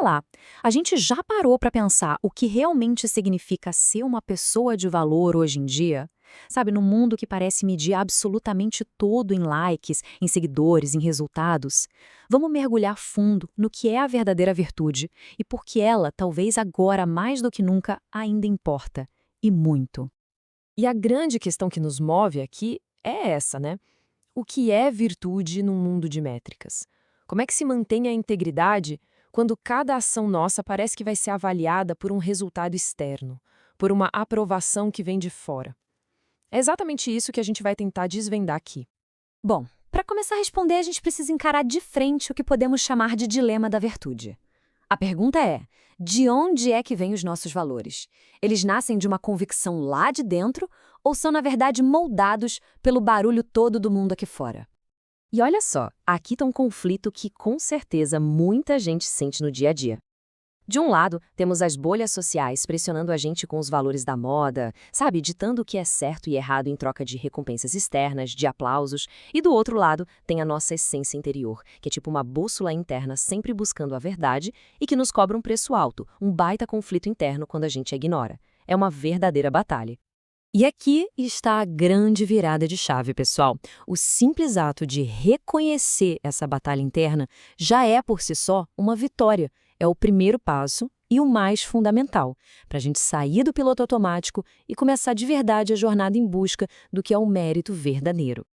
Lá, a gente já parou para pensar o que realmente significa ser uma pessoa de valor hoje em dia? Sabe, no mundo que parece medir absolutamente tudo em likes, em seguidores, em resultados. Vamos mergulhar fundo no que é a verdadeira virtude e por que ela, talvez agora mais do que nunca, ainda importa. E muito. E a grande questão que nos move aqui é essa, né? O que é virtude num mundo de métricas? Como é que se mantém a integridade quando cada ação nossa parece que vai ser avaliada por um resultado externo, por uma aprovação que vem de fora? É exatamente isso que a gente vai tentar desvendar aqui. Bom, para começar a responder, a gente precisa encarar de frente o que podemos chamar de dilema da virtude. A pergunta é: de onde é que vêm os nossos valores? Eles nascem de uma convicção lá de dentro ou são, na verdade, moldados pelo barulho todo do mundo aqui fora? E olha só, aqui está um conflito que com certeza muita gente sente no dia a dia. De um lado, temos as bolhas sociais pressionando a gente com os valores da moda, sabe, ditando o que é certo e errado em troca de recompensas externas, de aplausos, e do outro lado, tem a nossa essência interior, que é tipo uma bússola interna sempre buscando a verdade e que nos cobra um preço alto, um baita conflito interno quando a gente a ignora. É uma verdadeira batalha. E aqui está a grande virada de chave, pessoal. O simples ato de reconhecer essa batalha interna já é, por si só, uma vitória. É o primeiro passo e o mais fundamental, para a gente sair do piloto automático e começar de verdade a jornada em busca do que é o mérito verdadeiro.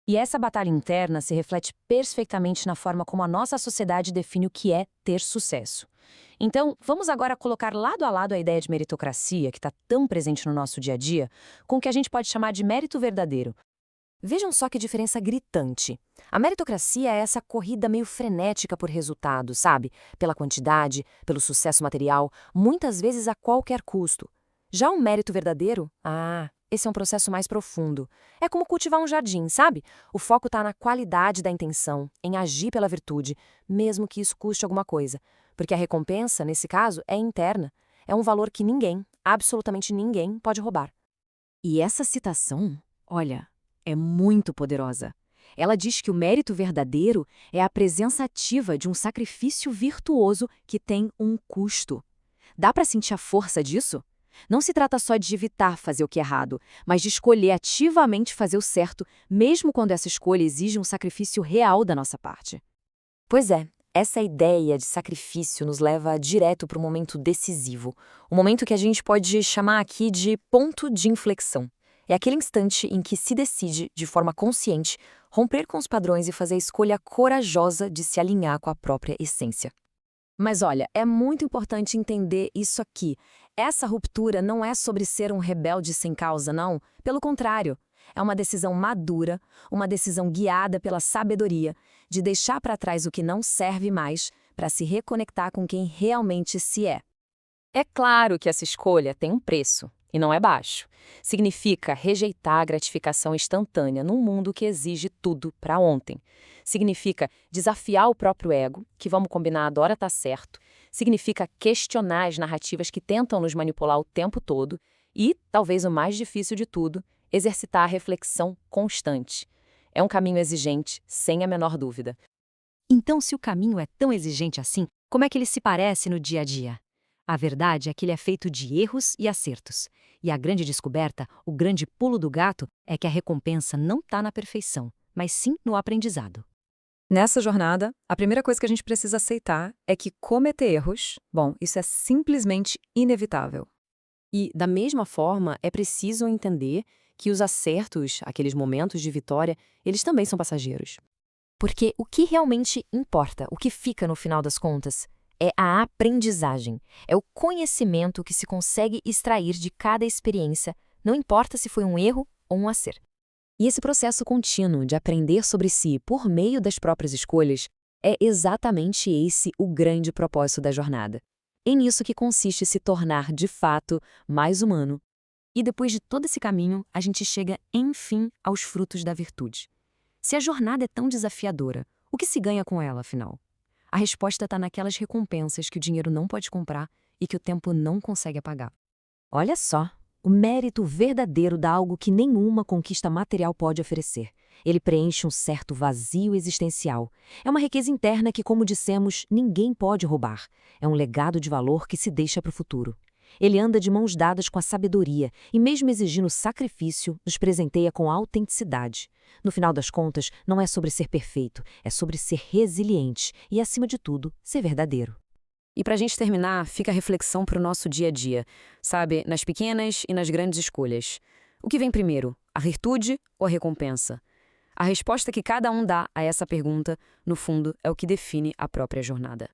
E essa batalha interna se reflete perfeitamente na forma como a nossa sociedade define o que é ter sucesso. Então, vamos agora colocar lado a lado a ideia de meritocracia, que está tão presente no nosso dia a dia, com o que a gente pode chamar de mérito verdadeiro. Vejam só que diferença gritante. A meritocracia é essa corrida meio frenética por resultados, sabe? Pela quantidade, pelo sucesso material, muitas vezes a qualquer custo. Já o mérito verdadeiro? Esse é um processo mais profundo. É como cultivar um jardim, sabe? O foco está na qualidade da intenção, em agir pela virtude, mesmo que isso custe alguma coisa. Porque a recompensa, nesse caso, é interna. É um valor que ninguém, absolutamente ninguém, pode roubar. E essa citação, olha, é muito poderosa. Ela diz que o mérito verdadeiro é a presença ativa de um sacrifício virtuoso que tem um custo. Dá para sentir a força disso? Não se trata só de evitar fazer o que é errado, mas de escolher ativamente fazer o certo, mesmo quando essa escolha exige um sacrifício real da nossa parte. Pois é, essa ideia de sacrifício nos leva direto para um momento decisivo, um momento que a gente pode chamar aqui de ponto de inflexão. É aquele instante em que se decide, de forma consciente, romper com os padrões e fazer a escolha corajosa de se alinhar com a própria essência. Mas olha, é muito importante entender isso aqui. Essa ruptura não é sobre ser um rebelde sem causa, não. Pelo contrário, é uma decisão madura, uma decisão guiada pela sabedoria, de deixar para trás o que não serve mais para se reconectar com quem realmente se é. É claro que essa escolha tem um preço, e não é baixo. Significa rejeitar a gratificação instantânea num mundo que exige tudo para ontem. Significa desafiar o próprio ego, que vamos combinar adora estar certo. Significa questionar as narrativas que tentam nos manipular o tempo todo. E, talvez o mais difícil de tudo, exercitar a reflexão constante. É um caminho exigente, sem a menor dúvida. Então, se o caminho é tão exigente assim, como é que ele se parece no dia a dia? A verdade é que ele é feito de erros e acertos. E a grande descoberta, o grande pulo do gato, é que a recompensa não está na perfeição, mas sim no aprendizado. Nessa jornada, a primeira coisa que a gente precisa aceitar é que cometer erros, bom, isso é simplesmente inevitável. E, da mesma forma, é preciso entender que os acertos, aqueles momentos de vitória, eles também são passageiros. Porque o que realmente importa, o que fica no final das contas, é a aprendizagem, é o conhecimento que se consegue extrair de cada experiência, não importa se foi um erro ou um acerto. E esse processo contínuo de aprender sobre si por meio das próprias escolhas é exatamente esse o grande propósito da jornada. É nisso que consiste se tornar, de fato, mais humano. E depois de todo esse caminho, a gente chega, enfim, aos frutos da virtude. Se a jornada é tão desafiadora, o que se ganha com ela, afinal? A resposta está naquelas recompensas que o dinheiro não pode comprar e que o tempo não consegue apagar. Olha só, o mérito verdadeiro dá algo que nenhuma conquista material pode oferecer. Ele preenche um certo vazio existencial. É uma riqueza interna que, como dissemos, ninguém pode roubar. É um legado de valor que se deixa para o futuro. Ele anda de mãos dadas com a sabedoria e, mesmo exigindo sacrifício, nos presenteia com autenticidade. No final das contas, não é sobre ser perfeito, é sobre ser resiliente e, acima de tudo, ser verdadeiro. E para a gente terminar, fica a reflexão para o nosso dia a dia, sabe? Nas pequenas e nas grandes escolhas. O que vem primeiro, a virtude ou a recompensa? A resposta que cada um dá a essa pergunta, no fundo, é o que define a própria jornada.